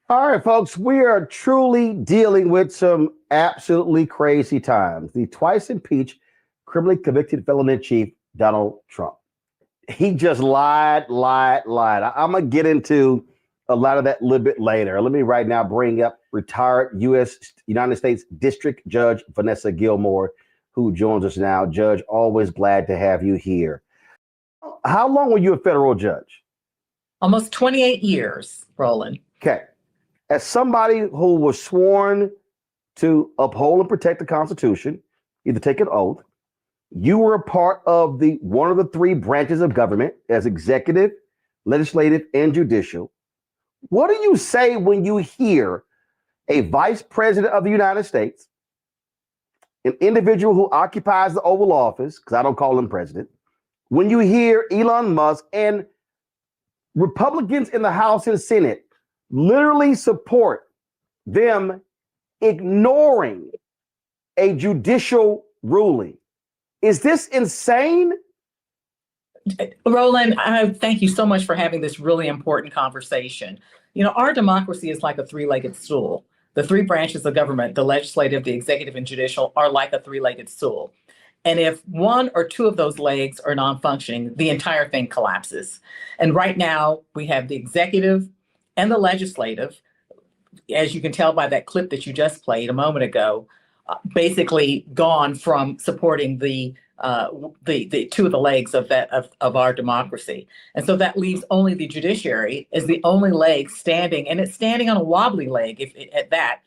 All right, folks, we are truly dealing with some absolutely crazy times. The twice impeached, criminally convicted felon in chief, Donald Trump. He just lied, lied, lied. I'm going to get into a lot of that a little bit later. Let me right now bring up retired United States District Judge Vanessa Gilmore, who joins us now. Judge, always glad to have you here. How long were you a federal judge? Almost 28 years, Roland. Okay. As somebody who was sworn to uphold and protect the Constitution, either take an oath, you were a part of the one of the three branches of government as executive, legislative, and judicial. What do you say when you hear a vice president of the United States, an individual who occupies the Oval Office, because I don't call him president, when you hear Elon Musk and Republicans in the House and Senate literally support them ignoring a judicial ruling? Is this insane? Roland, thank you so much for having this really important conversation. You know, our democracy is like a three-legged stool. The three branches of government, the legislative, the executive, and judicial, are like a three-legged stool. And if one or two of those legs are non-functioning, the entire thing collapses. And right now, we have the executive and the legislative, as you can tell by that clip that you just played a moment ago, basically gone from supporting the two of the legs of our democracy. And so that leaves only the judiciary as the only leg standing, and it's standing on a wobbly leg at that,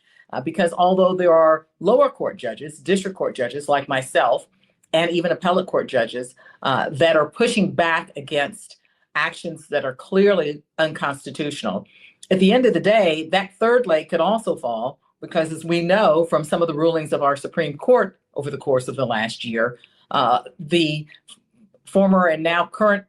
because although there are lower court judges, district court judges like myself, and even appellate court judges that are pushing back against actions that are clearly unconstitutional, at the end of the day, that third leg could also fall, because as we know from some of the rulings of our Supreme Court over the course of the last year, the former and now current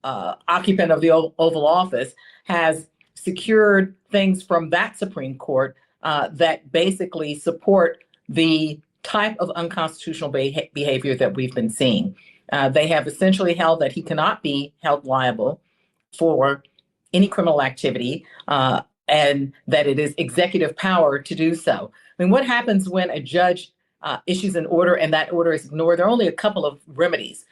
occupant of the Oval Office has secured things from that Supreme Court that basically support the type of unconstitutional behavior that we've been seeing. They have essentially held that he cannot be held liable for any criminal activity, and that it is executive power to do so. I mean, what happens when a judge issues an order and that order is ignored? There are only a couple of remedies.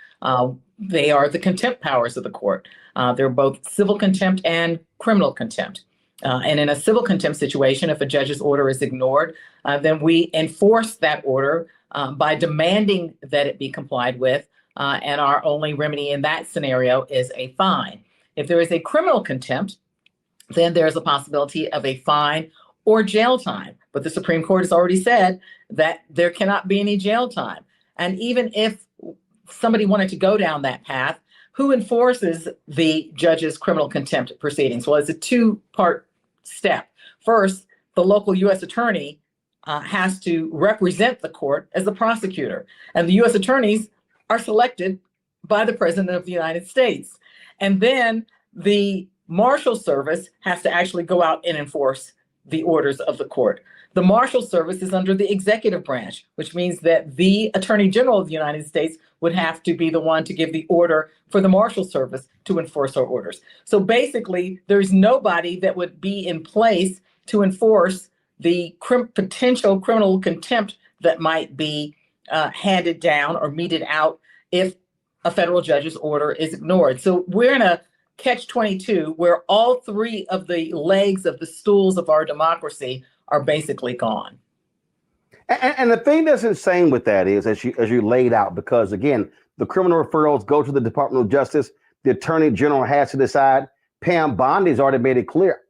They are the contempt powers of the court. They're both civil contempt and criminal contempt. And in a civil contempt situation, if a judge's order is ignored, then we enforce that order by demanding that it be complied with. And our only remedy in that scenario is a fine. If there is a criminal contempt, then there's a possibility of a fine or jail time. But the Supreme Court has already said that there cannot be any jail time. And even if somebody wanted to go down that path, who enforces the judge's criminal contempt proceedings? Well, it's a two-part step. First, the local U.S. attorney has to represent the court as the prosecutor. And the U.S. attorneys are selected by the President of the United States. And then the Marshal Service has to actually go out and enforce the orders of the court. The Marshal Service is under the executive branch, which means that the Attorney General of the United States would have to be the one to give the order for the Marshal Service to enforce our orders. So basically, there's nobody that would be in place to enforce the potential criminal contempt that might be handed down or meted out if a federal judge's order is ignored. So we're in a catch-22 where all three of the legs of the stools of our democracy are basically gone. And the thing that's insane with that is, as you laid out, because again, the criminal referrals go to the Department of Justice. The Attorney General has to decide. Pam Bondi's already made it clear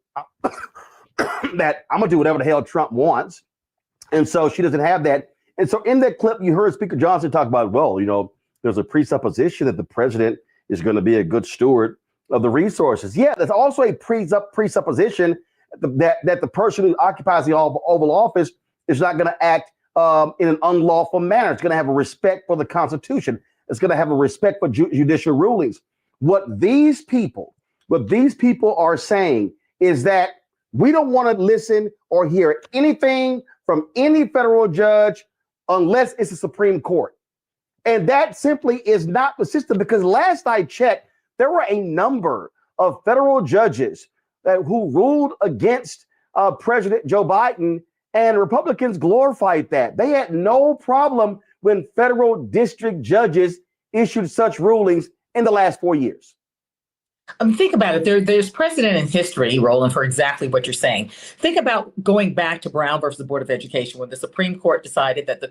that I'm gonna do whatever the hell Trump wants, and so she doesn't have that. And so in that clip, you heard Speaker Johnson talk about, well, you know, there's a presupposition that the president is going to be a good steward of the resources. Yeah, there's also a presupposition that the person who occupies the Oval Office is not going to act in an unlawful manner. It's going to have a respect for the Constitution. It's going to have a respect for judicial rulings. What these people are saying is that we don't want to listen or hear anything from any federal judge unless it's the Supreme Court. And that simply is not the system, because last I checked, there were a number of federal judges who ruled against President Joe Biden, and Republicans glorified that. They had no problem when federal district judges issued such rulings in the last 4 years. Think about it. There's precedent in history, Roland, for exactly what you're saying. Think about going back to Brown versus the Board of Education, when the Supreme Court decided that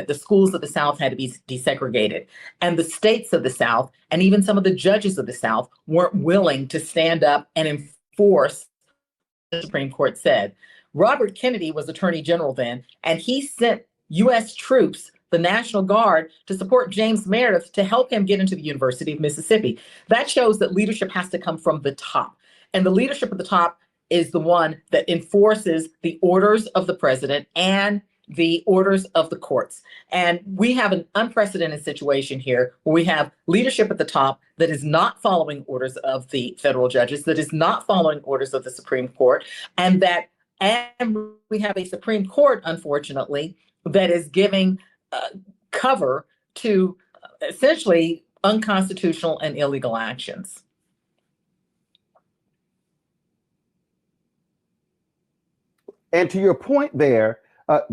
the schools of the South had to be desegregated, and the states of the South, and even some of the judges of the South, weren't willing to stand up and enforce what the Supreme Court said. Robert Kennedy was Attorney General then, and he sent U.S. troops, the National Guard, to support James Meredith to help him get into the University of Mississippi. That shows that leadership has to come from the top. And the leadership at the top is the one that enforces the orders of the president and the orders of the courts. And we have an unprecedented situation here where we have leadership at the top that is not following orders of the federal judges, that is not following orders of the Supreme Court, and we have a Supreme Court, unfortunately, that is giving cover to essentially unconstitutional and illegal actions. And to your point there,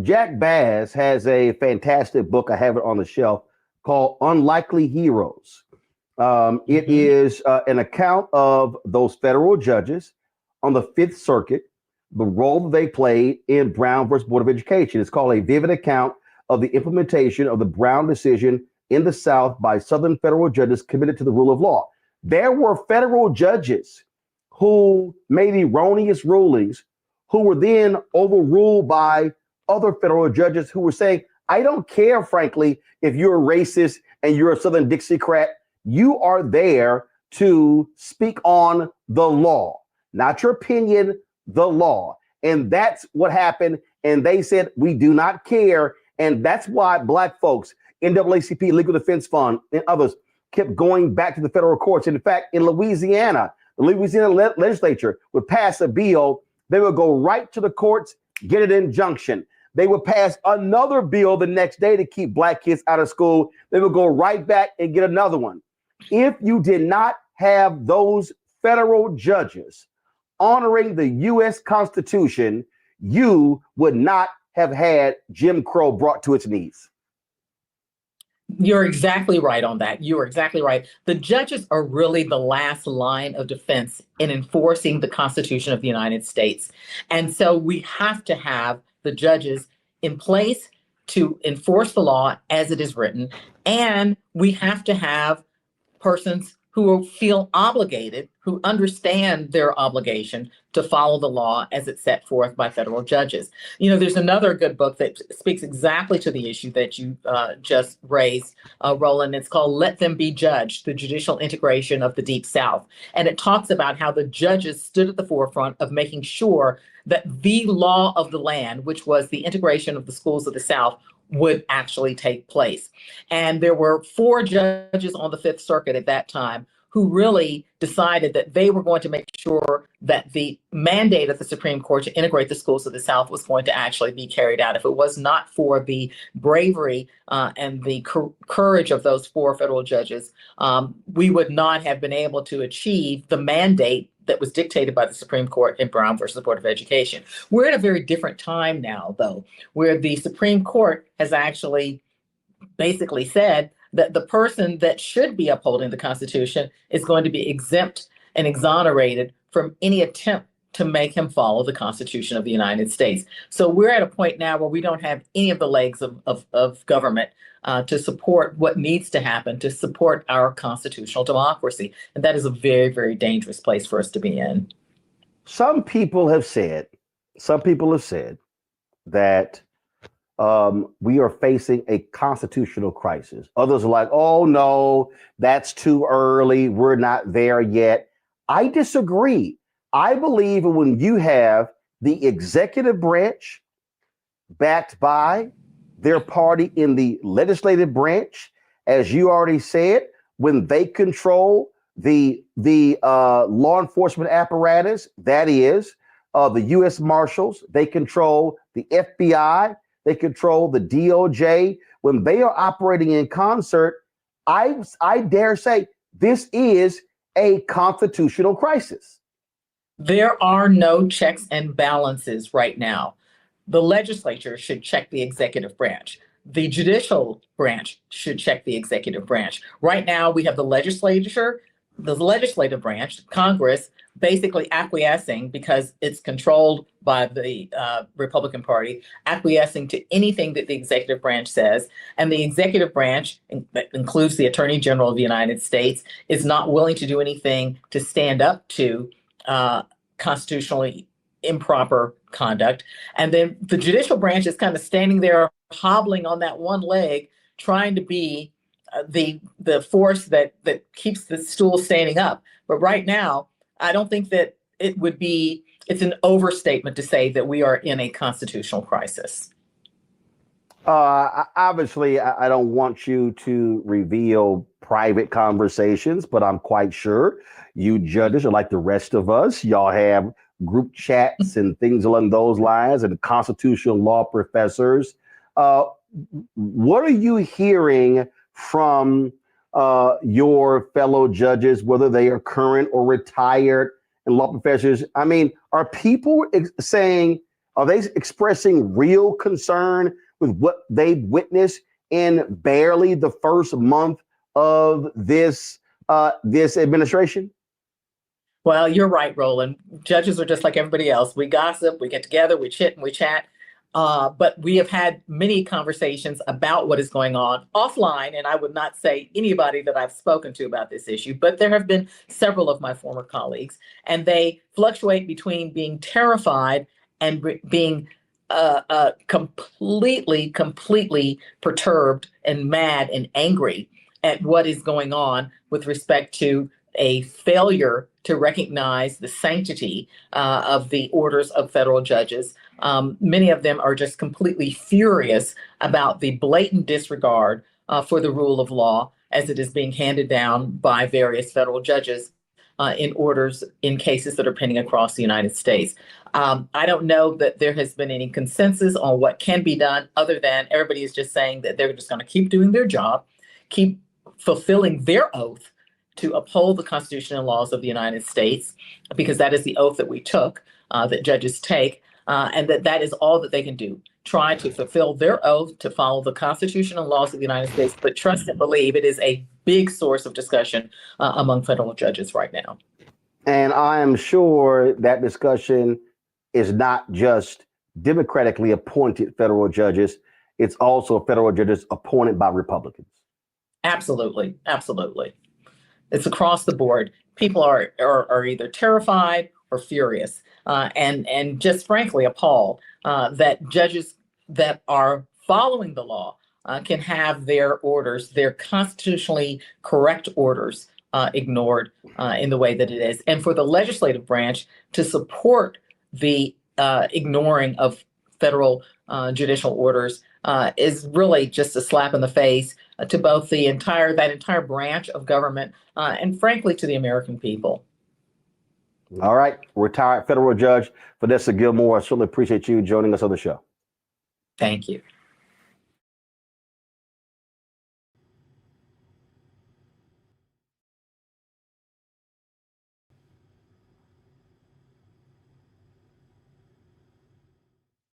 Jack Bass has a fantastic book. I have it on the shelf called Unlikely Heroes. It is an account of those federal judges on the Fifth Circuit, the role that they played in Brown versus Board of Education. It's called A Vivid Account of the Implementation of the Brown Decision in the South by Southern federal judges committed to the rule of law. There were federal judges who made erroneous rulings, who were then overruled by other federal judges who were saying, I don't care, frankly, if you're a racist and you're a Southern Dixiecrat. You are there to speak on the law, not your opinion, the law. And that's what happened. And they said, we do not care. And that's why Black folks, NAACP, Legal Defense Fund, and others kept going back to the federal courts. And in fact, in Louisiana, the Louisiana legislature would pass a bill. They would go right to the courts, get an injunction. They would pass another bill the next day to keep Black kids out of school. They would go right back and get another one. If you did not have those federal judges honoring the U.S. Constitution, you would not have had Jim Crow brought to its knees. You're exactly right on that. You are exactly right. The judges are really the last line of defense in enforcing the Constitution of the United States. And so we have to have the judges in place to enforce the law as it is written. And we have to have persons who feel obligated, who understand their obligation to follow the law as it's set forth by federal judges. You know, there's another good book that speaks exactly to the issue that you just raised, Roland. It's called Let Them Be Judged, The Judicial Integration of the Deep South. And it talks about how the judges stood at the forefront of making sure that the law of the land, which was the integration of the schools of the South, would actually take place. And there were 4 judges on the Fifth Circuit at that time who really decided that they were going to make sure that the mandate of the Supreme Court to integrate the schools of the South was going to actually be carried out. If it was not for the bravery and the courage of those 4 federal judges, we would not have been able to achieve the mandate that was dictated by the Supreme Court in Brown versus the Board of Education. We're at a very different time now, though, where the Supreme Court has actually basically said that the person that should be upholding the Constitution is going to be exempt and exonerated from any attempt to make him follow the Constitution of the United States. So we're at a point now where we don't have any of the legs of government to support what needs to happen to support our constitutional democracy. And that is a very, very dangerous place for us to be in. Some people have said that we are facing a constitutional crisis. Others are like, oh, no, that's too early. We're not there yet. I disagree. I believe when you have the executive branch backed by their party in the legislative branch, as you already said, when they control the law enforcement apparatus, that is the U.S. Marshals, they control the FBI, they control the DOJ. When they are operating in concert, I dare say this is a constitutional crisis. There are no checks and balances right now. The legislature should check the executive branch. The judicial branch should check the executive branch. Right now, we have the legislature, the legislative branch, Congress, basically acquiescing because it's controlled by the Republican Party, acquiescing to anything that the executive branch says. And the executive branch, that includes the Attorney General of the United States, is not willing to do anything to stand up to constitutionally improper conduct. And then the judicial branch is kind of standing there hobbling on that one leg, trying to be the force that keeps the stool standing up. But right now, I don't think that it's an overstatement to say that we are in a constitutional crisis. Obviously, I don't want you to reveal private conversations, but I'm quite sure you judges are like the rest of us. Y'all have group chats and things along those lines, and constitutional law professors. What are you hearing from your fellow judges, whether they are current or retired and law professors? I mean, are people are they expressing real concern with what they've witnessed in barely the first month of this administration? Well, you're right, Roland. Judges are just like everybody else. We gossip, we get together, we chit and we chat. But we have had many conversations about what is going on offline, and I would not say anybody that I've spoken to about this issue, but there have been several of my former colleagues, and they fluctuate between being terrified and being completely perturbed and mad and angry at what is going on with respect to a failure to recognize the sanctity of the orders of federal judges. Many of them are just completely furious about the blatant disregard for the rule of law as it is being handed down by various federal judges in orders in cases that are pending across the United States. I don't know that there has been any consensus on what can be done other than everybody is just saying that they're just going to keep doing their job, keep fulfilling their oath to uphold the Constitution and laws of the United States, because that is the oath that we took, that judges take, and that is all that they can do. Try to fulfill their oath to follow the Constitution and laws of the United States, but trust and believe it is a big source of discussion among federal judges right now. And I am sure that discussion is not just democratically appointed federal judges, it's also federal judges appointed by Republicans. Absolutely. Absolutely. It's across the board. People are either terrified or furious, and just frankly appalled that judges that are following the law can have their orders, their constitutionally correct orders, ignored in the way that it is. And for the legislative branch to support the ignoring of federal judicial orders is really just a slap in the face to both that entire branch of government and frankly to the American people. All right, retired federal judge Vanessa Gilmore, I certainly appreciate you joining us on the show. Thank you.